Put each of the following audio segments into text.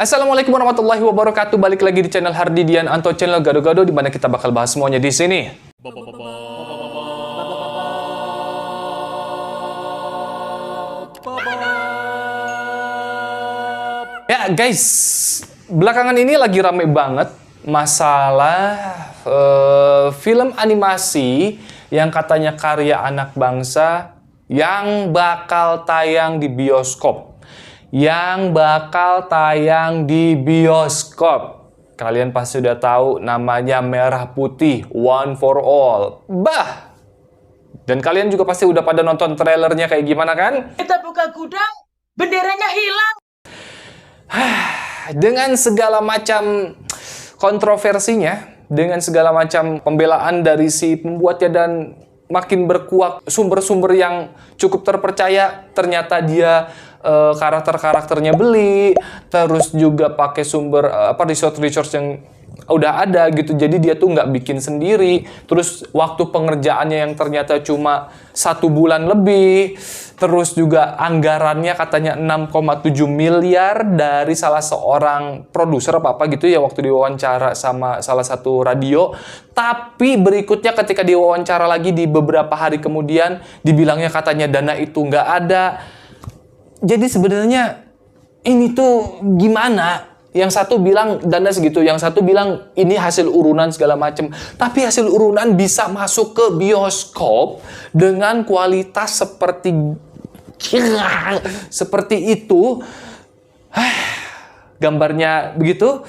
Assalamualaikum warahmatullahi wabarakatuh. Balik lagi di channel Hardidian Anto, channel Gado-Gado, di mana kita bakal bahas semuanya di sini. Ya guys, belakangan ini lagi rame banget masalah film animasi yang katanya karya anak bangsa yang bakal tayang di bioskop. Kalian pasti udah tahu namanya Merah Putih, One for All. Bah! Dan kalian juga pasti udah pada nonton trailernya kayak gimana kan? Kita buka gudang, benderanya hilang. Dengan segala macam kontroversinya, dengan segala macam pembelaan dari si pembuatnya dan makin berkuak sumber-sumber yang cukup terpercaya, ternyata dia karakter-karakternya beli, terus juga pakai sumber research yang udah ada gitu, jadi dia tuh nggak bikin sendiri. Terus waktu pengerjaannya yang ternyata cuma 1 bulan lebih, terus juga anggarannya katanya 6,7 miliar dari salah seorang produser apa gitu ya waktu diwawancara sama salah satu radio. Tapi berikutnya ketika diwawancara lagi di beberapa hari kemudian, dibilangnya katanya dana itu nggak ada. Jadi sebenarnya ini tuh gimana? Yang satu bilang dana segitu, yang satu bilang ini hasil urunan segala macam. Tapi hasil urunan bisa masuk ke bioskop dengan kualitas seperti itu. Gambarnya begitu.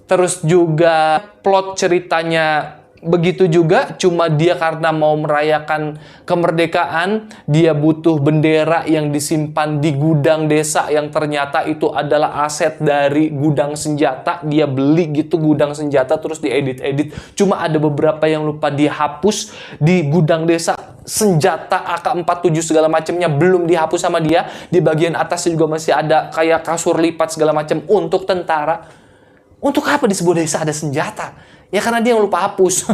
Terus juga plot ceritanya begitu juga, cuma dia karena mau merayakan kemerdekaan, dia butuh bendera yang disimpan di gudang desa yang ternyata itu adalah aset dari gudang senjata. Dia beli gitu gudang senjata terus diedit-edit. Cuma ada beberapa yang lupa dihapus di gudang desa. Senjata AK-47 segala macamnya belum dihapus sama dia. Di bagian atasnya juga masih ada kayak kasur lipat segala macam untuk tentara. Untuk apa di sebuah desa ada senjata? Ya karena dia yang lupa hapus.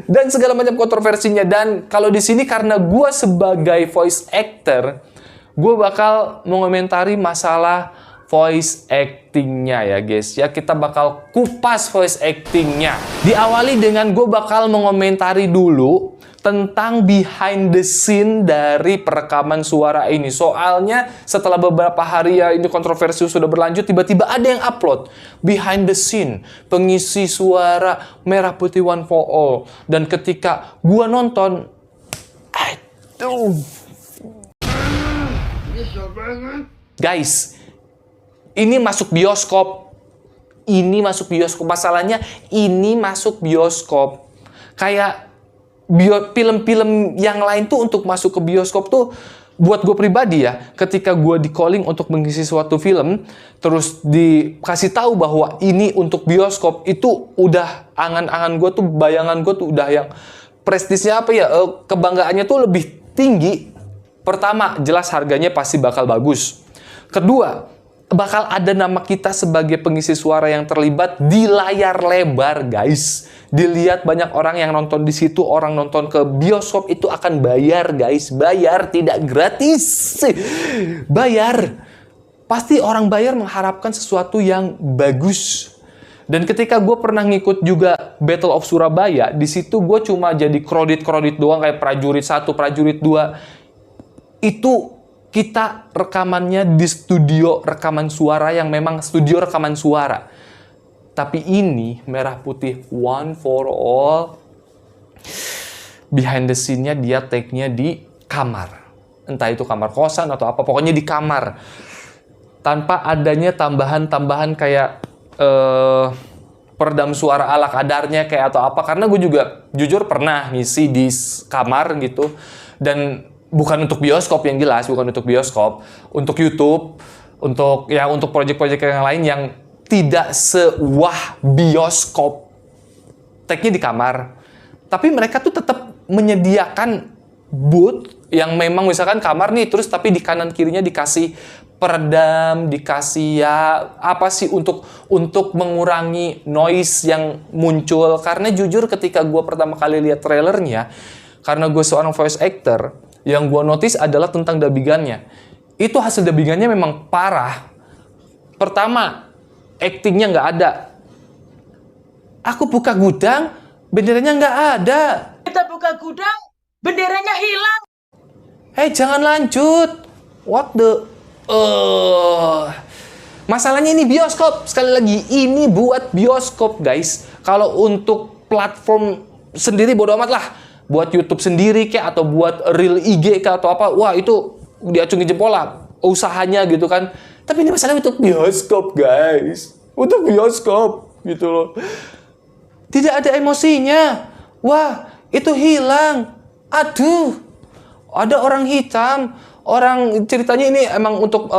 Dan segala macam kontroversinya. Dan kalau di sini karena gue sebagai voice actor, gue bakal mengomentari masalah voice actingnya ya guys. Ya kita bakal kupas voice actingnya. Diawali dengan gue bakal mengomentari dulu tentang behind the scene dari perekaman suara ini. Soalnya setelah beberapa hari ya ini kontroversi sudah berlanjut, tiba-tiba ada yang upload behind the scene pengisi suara Merah Putih One for All. Dan ketika gua nonton, aduh, guys, ini masuk bioskop. Masalahnya ini masuk bioskop. Kayak film-film yang lain tuh untuk masuk ke bioskop tuh buat gue pribadi ya, ketika gue di calling untuk mengisi suatu film terus dikasih tahu bahwa ini untuk bioskop, itu udah angan-angan gue tuh, bayangan gue tuh udah yang prestisnya apa ya, kebanggaannya tuh lebih tinggi. Pertama, jelas harganya pasti bakal bagus. Kedua, bakal ada nama kita sebagai pengisi suara yang terlibat di layar lebar, guys. Dilihat banyak orang yang nonton di situ, orang nonton ke bioskop itu akan bayar, guys. Bayar, tidak gratis. Bayar. Pasti orang bayar mengharapkan sesuatu yang bagus. Dan ketika gue pernah ngikut juga Battle of Surabaya, di situ gue cuma jadi kredit doang kayak prajurit 1, prajurit 2. Itu kita rekamannya di studio rekaman suara yang memang studio rekaman suara. Tapi ini Merah Putih One for All, behind the scene-nya dia take-nya di kamar. Entah itu kamar kosan atau apa, pokoknya di kamar. Tanpa adanya tambahan-tambahan kayak peredam suara ala kadarnya kayak atau apa. Karena gue juga jujur pernah ngisi di kamar gitu. Dan bukan untuk bioskop yang jelas, bukan untuk bioskop, untuk YouTube, untuk proyek-proyek yang lain yang tidak sewah bioskop. Take-nya di kamar. Tapi mereka tuh tetap menyediakan booth yang memang misalkan kamar nih, terus tapi di kanan kirinya dikasih peredam, dikasih ya apa sih untuk mengurangi noise yang muncul. Karena jujur ketika gue pertama kali lihat trailernya, karena gue seorang voice actor, yang gue notice adalah tentang dubbingannya. Itu hasil dubbingannya memang parah. Pertama, actingnya nggak ada. Aku buka gudang, benderanya nggak ada. Kita buka gudang, benderanya hilang. Jangan lanjut. What the... Masalahnya ini bioskop. Sekali lagi, ini buat bioskop, guys. Kalau untuk platform sendiri bodo amat lah. Buat YouTube sendiri kayak atau buat real IG kayak atau apa. Wah, itu diacungi jempol lah usahanya gitu kan. Tapi ini masalahnya untuk bioskop, guys. Untuk bioskop gitu loh. Tidak ada emosinya. Wah, itu hilang. Aduh. Ada orang hitam. Orang ceritanya ini emang untuk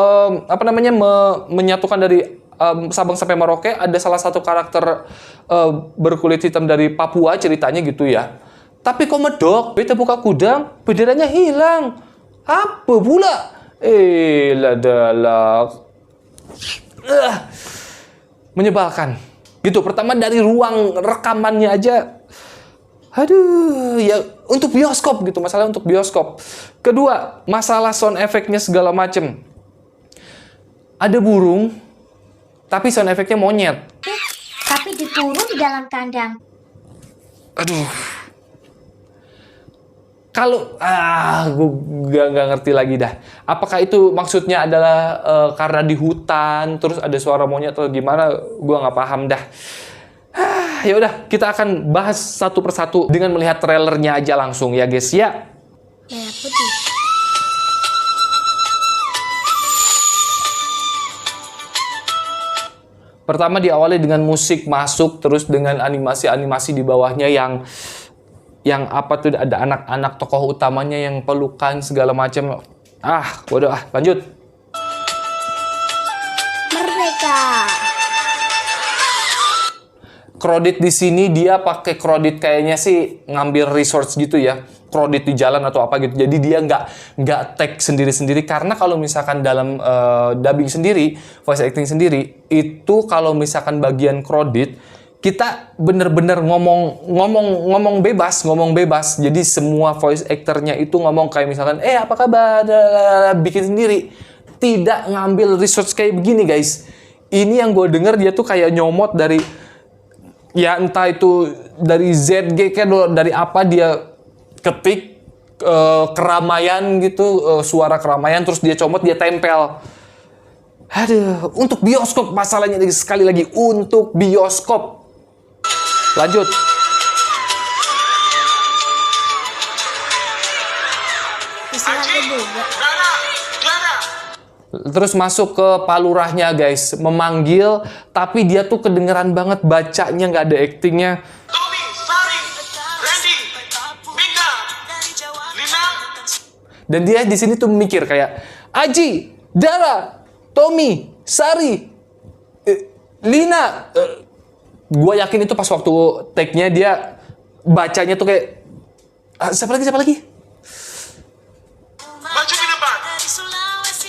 menyatukan dari Sabang sampai Merauke. Ada salah satu karakter berkulit hitam dari Papua ceritanya gitu ya. Tapi kok medok, beta buka gudang, benderanya hilang. Apa pula? Ladalak. Menyebalkan. Gitu, pertama dari ruang rekamannya aja. Aduh, ya untuk bioskop gitu, masalah untuk bioskop. Kedua, masalah sound effect-nya segala macem. Ada burung, tapi sound effect-nya monyet. Tapi dikurung di dalam kandang. Aduh. Kalau, gue gak ngerti lagi dah. Apakah itu maksudnya adalah karena di hutan, terus ada suara monyet atau gimana? Gue gak paham dah. Ya udah, kita akan bahas satu persatu dengan melihat trailernya aja langsung ya guys ya. Merah putih. Pertama diawali dengan musik masuk, terus dengan animasi-animasi di bawahnya yang apa tuh, ada anak-anak tokoh utamanya yang pelukan segala macam. Bodoh lanjut. Merdeka. Kredit di sini dia pakai kredit kayaknya sih ngambil resource gitu ya, kredit di jalan atau apa gitu. Jadi dia nggak tag sendiri-sendiri, karena kalau misalkan dalam dubbing sendiri, voice acting sendiri, itu kalau misalkan bagian kredit kita bener-bener ngomong bebas. Jadi semua voice actornya itu ngomong kayak misalkan apa kabar, bikin sendiri, tidak ngambil resource kayak begini guys. Ini yang gue denger dia tuh kayak nyomot dari, ya entah itu dari ZG kayak dari apa, dia ketik keramaian gitu, suara keramaian, terus dia comot, dia tempel. Aduh, untuk bioskop masalahnya sekali lagi, untuk bioskop. Lanjut. Istirahat juga. Terus masuk ke Pak Lurahnya guys, memanggil, tapi dia tuh kedengeran banget bacanya, nggak ada actingnya. Tommy, Sari, Randy, Mika, Lina. Dan dia di sini tuh mikir kayak Aji, Dara, Tommy, Sari, Lina. Gue yakin itu pas waktu take-nya dia bacanya tuh kayak siapa lagi? Maju ke depan.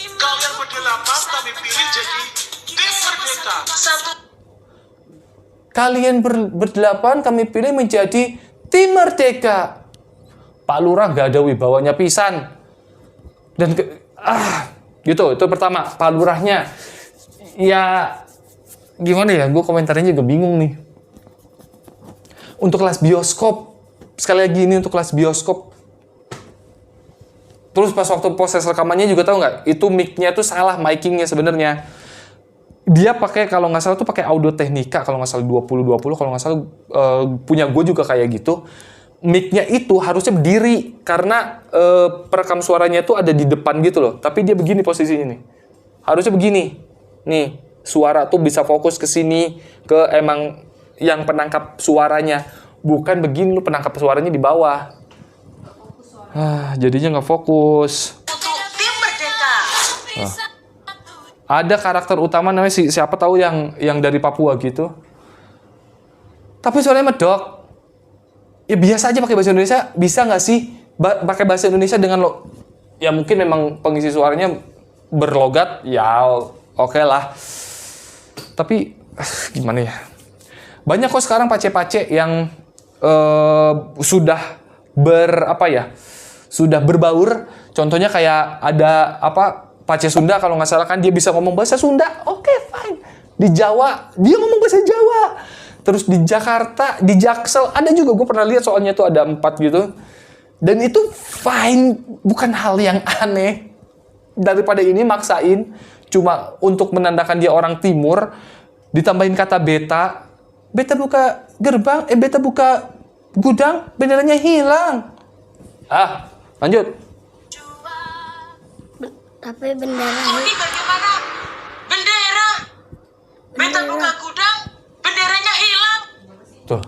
Kalian berdelapan kami pilih jadi tim Merdeka. Satu. Kalian berdelapan kami pilih menjadi tim Merdeka. Pak Lurah gak ada wibawanya pisan. Dan gitu, itu pertama. Pak Lurahnya ya gimana ya, gue komentarnya juga bingung nih. Untuk kelas bioskop, sekali lagi ini untuk kelas bioskop. Terus pas waktu proses rekamannya juga tahu nggak, itu mic-nya tuh salah, micingnya sebenarnya. Dia pakai, kalau nggak salah tuh pakai Audio Technica, kalau nggak salah 2020, kalau nggak salah punya gue juga kayak gitu. Mic-nya itu harusnya berdiri, karena perekam suaranya tuh ada di depan gitu loh. Tapi dia begini posisinya nih. Harusnya begini. Nih, suara tuh bisa fokus ke sini, ke emang yang penangkap suaranya. Bukan begini, lu penangkap suaranya di bawah. Jadinya nggak fokus. Untuk tim Merdeka. Ada karakter utama namanya siapa tahu yang dari Papua gitu. Tapi suaranya medok. Ya biasa aja pakai bahasa Indonesia, bisa nggak sih pakai bahasa Indonesia dengan ya mungkin memang pengisi suaranya berlogat, ya oke lah. Tapi gimana ya? Banyak kok sekarang pace-pace yang sudah sudah berbaur. Contohnya kayak ada pace Sunda, kalau nggak salah kan dia bisa ngomong bahasa Sunda. Oke, fine. Di Jawa, dia ngomong bahasa Jawa. Terus di Jakarta, di Jaksel, ada juga, gue pernah lihat soalnya tuh ada 4 gitu. Dan itu fine, bukan hal yang aneh. Daripada ini maksain, cuma untuk menandakan dia orang timur, ditambahin kata beta. Beta buka gerbang, beta buka gudang, benderanya hilang. Lanjut. Tapi bendera Ini bagaimana? Bendera. Beta buka gudang, benderanya hilang. Tuh.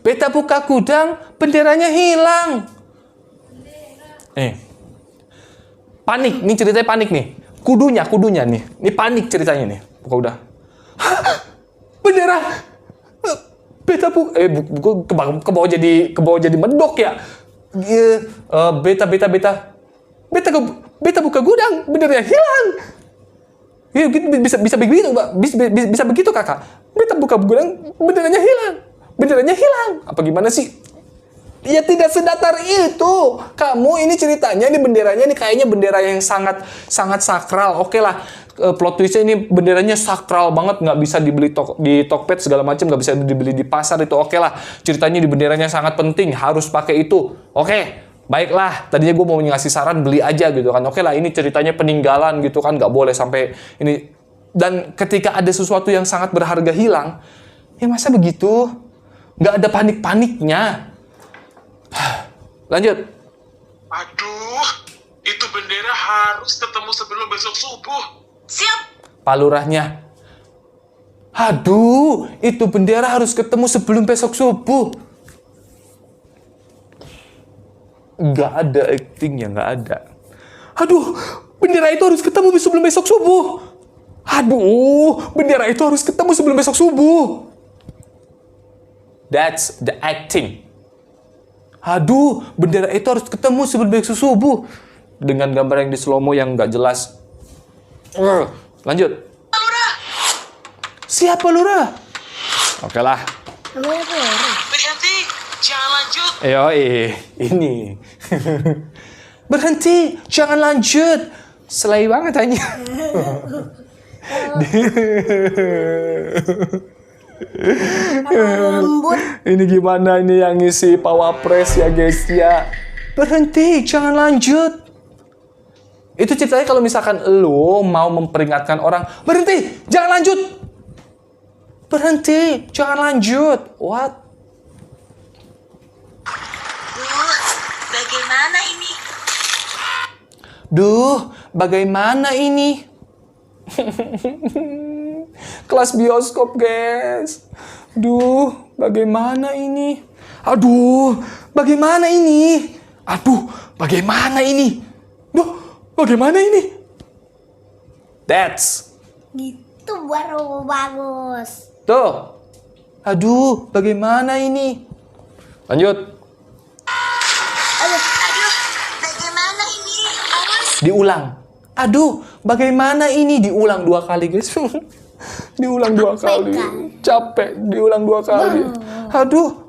Beta buka gudang, benderanya hilang. Panik, nih ceritanya panik nih. Kudunya nih. Ini panik ceritanya nih. Buka udah. Bendera. Beta buka ke bawah jadi medok ya. Beta buka gudang, benderanya hilang. Ya, bisa begitu, Mbak. Bisa begitu, Kakak. Beta buka gudang, benderanya hilang. Apa gimana sih? Ya tidak sedatar itu. Kamu ini ceritanya, ini benderanya ini kayaknya bendera yang sangat sakral. Oke lah, plot twistnya ini benderanya sakral banget, nggak bisa dibeli di Tokped segala macam, nggak bisa dibeli di pasar itu. Oke lah, ceritanya di benderanya sangat penting, harus pakai itu. Oke, baiklah. Tadinya gue mau ngasih saran beli aja gitu kan. Oke lah, ini ceritanya peninggalan gitu kan, nggak boleh sampai ini. Dan ketika ada sesuatu yang sangat berharga hilang, ya masa begitu? Nggak ada panik-paniknya. Lanjut. Aduh, itu bendera harus ketemu sebelum besok subuh. Siap. Pak Lurahnya. Aduh, itu bendera harus ketemu sebelum besok subuh. Nggak ada actingnya, nggak ada. Aduh, bendera itu harus ketemu sebelum besok subuh. Aduh, bendera itu harus ketemu sebelum besok subuh. That's the acting. Aduh, bendera itu harus ketemu sebelum besok subuh. Dengan gambar yang di slow-mo yang nggak jelas. Lanjut. Lurah. Siapa Lurah? Oke lah. namanya apa ya? Berhenti. Jangan lanjut. Ini. Berhenti, jangan lanjut. Selai banget aja. Lembut. Ini gimana ini yang ngisi Pawapres ya guys ya. Berhenti, jangan lanjut. Itu ceritanya kalau misalkan lo mau memperingatkan orang, berhenti, jangan lanjut. Berhenti, jangan lanjut. What? Bagaimana ini? Duh, bagaimana ini? Kelas bioskop, guys. Duh, bagaimana ini? Aduh, bagaimana ini? Aduh, bagaimana ini? Duh, bagaimana ini? That's. Gitu baru bagus. Tuh. Aduh, bagaimana ini? Lanjut. Aduh, bagaimana ini? Awas. Diulang. Aduh, bagaimana ini? Diulang 2 kali, guys. Diulang 2 kali. Capek, diulang 2 kali. Aduh,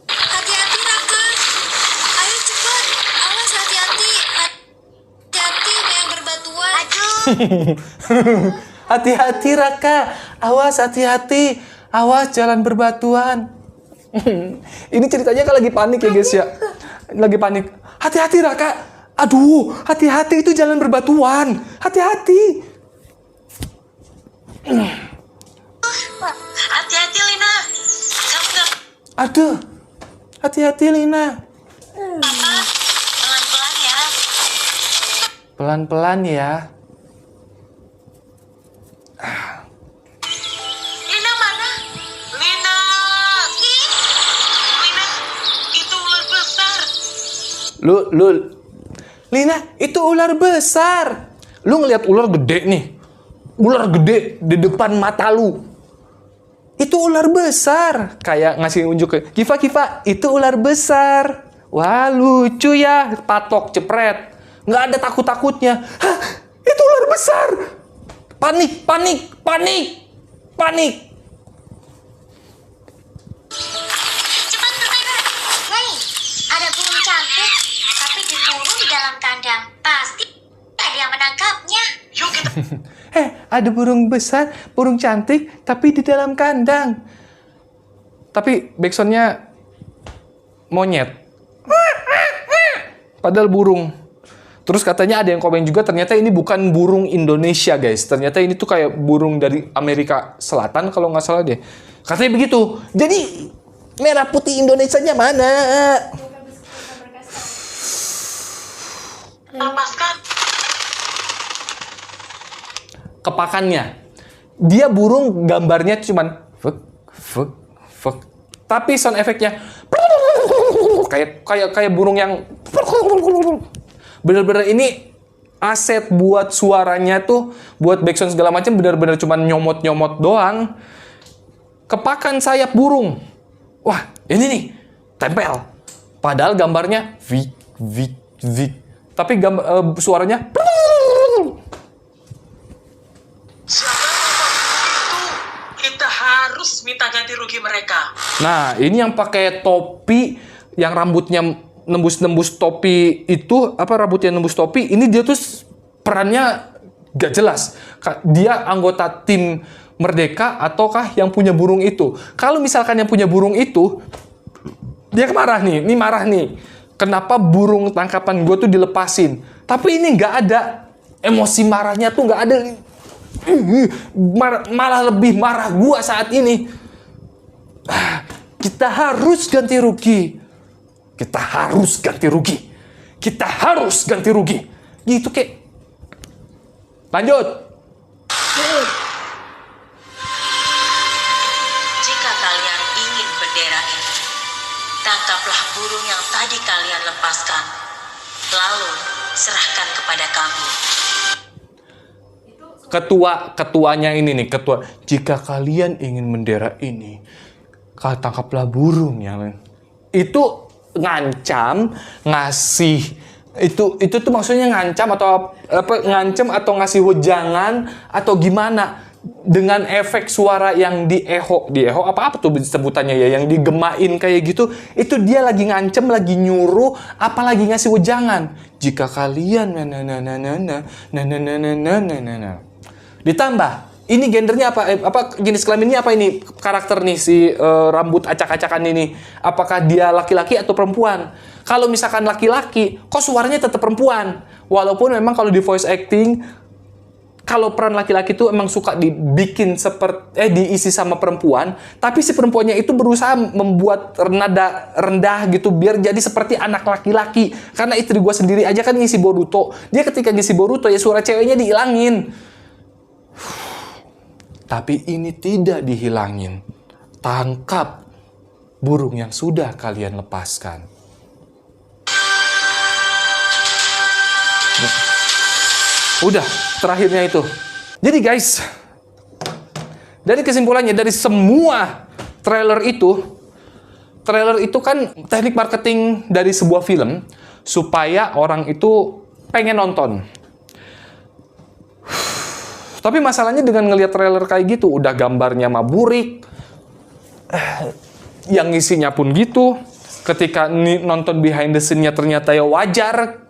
Hati-hati, Raka. Ayo cepat. Awas, hati-hati. Hati-hati yang berbatuan. Hati-hati, Raka. Awas, hati-hati. Awas, jalan berbatuan. Ini ceritanya kan lagi panik ya, guys ya. Lagi panik. Hati-hati, Raka. Aduh, hati-hati itu jalan berbatuan. Hati-hati. Hati-hati, Lina. Kamu nggak Aduh, hati-hati, Lina. apa-apa. Pelan-pelan ya. Pelan-pelan ya. Lina mana? Lina. Lina, itu ular besar. Lina, itu ular besar. Lu ngelihat ular gede nih. Ular gede di depan mata lu. Itu ular besar. Kayak ngasih unjuk ke Kiva, itu ular besar. Wah, lucu ya. Patok, cepret. Nggak ada takut-takutnya. Hah, itu ular besar. Panik. Cepat bertanya. Hei, ada burung cantik, tapi dikurung di dalam kandang. Pasti ada yang menangkapnya. Yuk kita ada burung besar, burung cantik, tapi di dalam kandang. Tapi backsoundnya monyet. Padahal burung. Terus katanya ada yang komen juga, ternyata ini bukan burung Indonesia, guys. Ternyata ini tuh kayak burung dari Amerika Selatan, kalau nggak salah deh. Katanya begitu. Jadi, merah putih Indonesianya mana? Lepaskan. Kepakannya. Dia burung gambarnya cuman fuk. Tapi sound efeknya kayak burung yang bener-bener ini aset buat suaranya tuh, buat backsound segala macam bener-bener cuman nyomot-nyomot doang. Kepakan sayap burung. Wah, ini nih tempel. Padahal gambarnya vik. Tapi suaranya Siapa itu? Kita harus minta ganti rugi mereka. Nah, ini yang pakai topi, yang rambutnya nembus topi itu, rambutnya nembus topi, ini dia tuh perannya gak jelas. Dia anggota tim Merdeka ataukah yang punya burung itu? Kalau misalkan yang punya burung itu, dia marah nih. Kenapa burung tangkapan gue tuh dilepasin? Tapi ini nggak ada. Emosi marahnya tuh nggak ada. Malah lebih marah gue saat ini. Kita harus ganti rugi. Gitu kek. Lanjut. Jika kalian ingin bendera ini, tangkaplah burung yang tadi kalian lepaskan, lalu serahkan kepada kami. Ketuanya ini nih, ketua. Jika kalian ingin bendera ini, tangkaplah burung yang lain. Itu ngancam, ngasih. Itu tuh maksudnya ngancam atau ngasih wejangan atau gimana? Dengan efek suara yang di echo apa tuh sebutannya ya, yang digemain kayak gitu, itu dia lagi ngancem, lagi nyuruh, apalagi ngasih wejangan. Jika kalian ditambah ini gendernya apa jenis kelaminnya apa, ini karakter nih si rambut acak-acakan ini, apakah dia laki-laki atau perempuan? Kalau misalkan laki-laki, kok suaranya tetap perempuan, walaupun memang kalau di voice acting, kalau peran laki-laki itu emang suka dibikin diisi sama perempuan, tapi si perempuannya itu berusaha membuat nada rendah gitu biar jadi seperti anak laki-laki. Karena istri gue sendiri aja kan ngisi Boruto, dia ketika ngisi Boruto ya suara ceweknya dihilangin. Tapi ini tidak dihilangin. Tangkap burung yang sudah kalian lepaskan. Udah, terakhirnya itu. Jadi guys, dari kesimpulannya, dari semua trailer itu kan teknik marketing dari sebuah film supaya orang itu pengen nonton. Tapi masalahnya dengan ngelihat trailer kayak gitu, udah gambarnya maburik, yang isinya pun gitu, ketika nonton behind the scene-nya ternyata ya wajar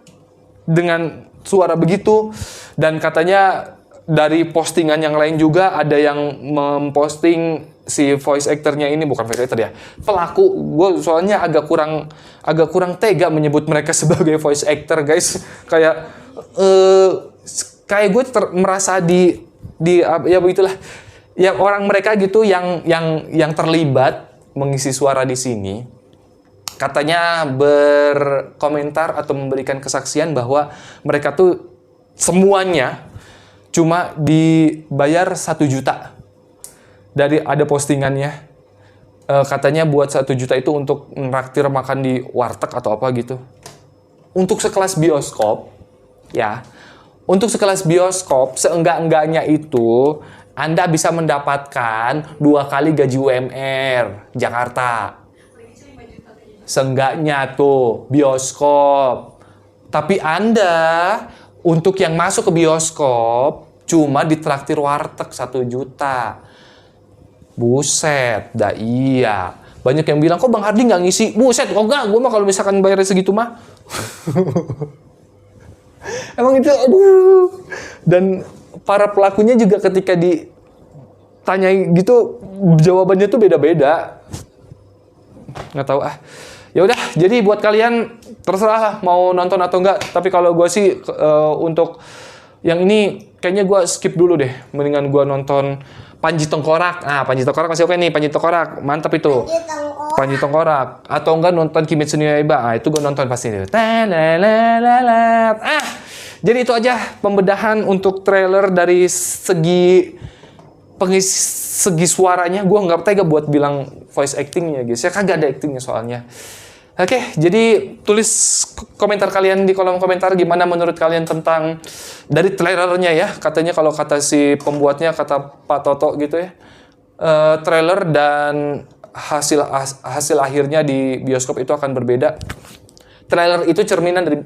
dengan suara begitu. Dan katanya dari postingan yang lain juga ada yang memposting si voice actor-nya ini, bukan voice actor ya, pelaku. Gue soalnya agak kurang tega menyebut mereka sebagai voice actor, guys. Kayak gue merasa ya begitulah. Ya orang mereka gitu yang terlibat mengisi suara di sini. Katanya berkomentar atau memberikan kesaksian bahwa mereka tuh semuanya cuma dibayar 1 juta. Ada postingannya. Katanya buat 1 juta itu untuk nraktir makan di warteg atau apa gitu. Untuk sekelas bioskop, ya. Untuk sekelas bioskop, seenggak-enggaknya itu Anda bisa mendapatkan 2 kali gaji UMR Jakarta. Seenggaknya tuh bioskop. Tapi Anda untuk yang masuk ke bioskop cuma ditraktir warteg 1 juta. Buset, dah iya. Banyak yang bilang, kok Bang Hardi nggak ngisi? Buset, kok nggak? Gue mah kalau misalkan bayarnya segitu mah. Emang itu, aduh. Dan para pelakunya juga ketika ditanyai gitu jawabannya tuh beda-beda. Nggak tahu ah. Ya udah, jadi buat kalian terserah lah mau nonton atau enggak. Tapi kalau gue sih untuk yang ini kayaknya gue skip dulu deh. Mendingan gue nonton Panji Tengkorak. Nah, Panji Tengkorak masih oke nih, Panji Tengkorak. Mantap itu. Panji Tengkorak. Atau enggak nonton Kimetsu no Yaiba. Nah, itu gue nonton pasti. Jadi itu aja pembedahan untuk trailer dari segi suaranya. Gue nggak tega buat bilang voice actingnya guys. Ya kagak ada actingnya soalnya. Oke, jadi tulis komentar kalian di kolom komentar gimana menurut kalian tentang dari trailernya ya. Katanya kalau kata si pembuatnya, kata Pak Toto gitu ya, trailer dan hasil akhirnya di bioskop itu akan berbeda. Trailer itu cerminan dari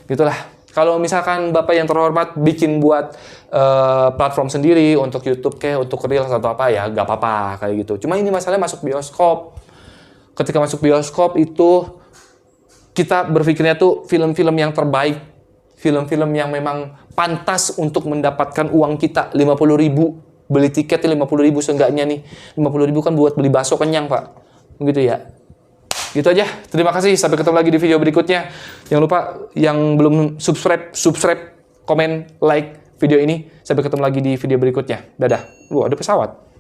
gitulah. Kalau misalkan Bapak yang terhormat bikin buat platform sendiri untuk YouTube kayak untuk Reels atau apa ya, gak apa-apa kayak gitu. Cuma ini masalahnya masuk bioskop. Ketika masuk bioskop itu kita berpikirnya tuh film-film yang terbaik, film-film yang memang pantas untuk mendapatkan uang kita 50.000, beli tiketnya 50.000 seenggaknya nih. 50.000 kan buat beli bakso kenyang Pak, begitu ya. Gitu aja. Terima kasih. Sampai ketemu lagi di video berikutnya. Jangan lupa yang belum subscribe, komen, like video ini. Sampai ketemu lagi di video berikutnya. Dadah. Ada pesawat.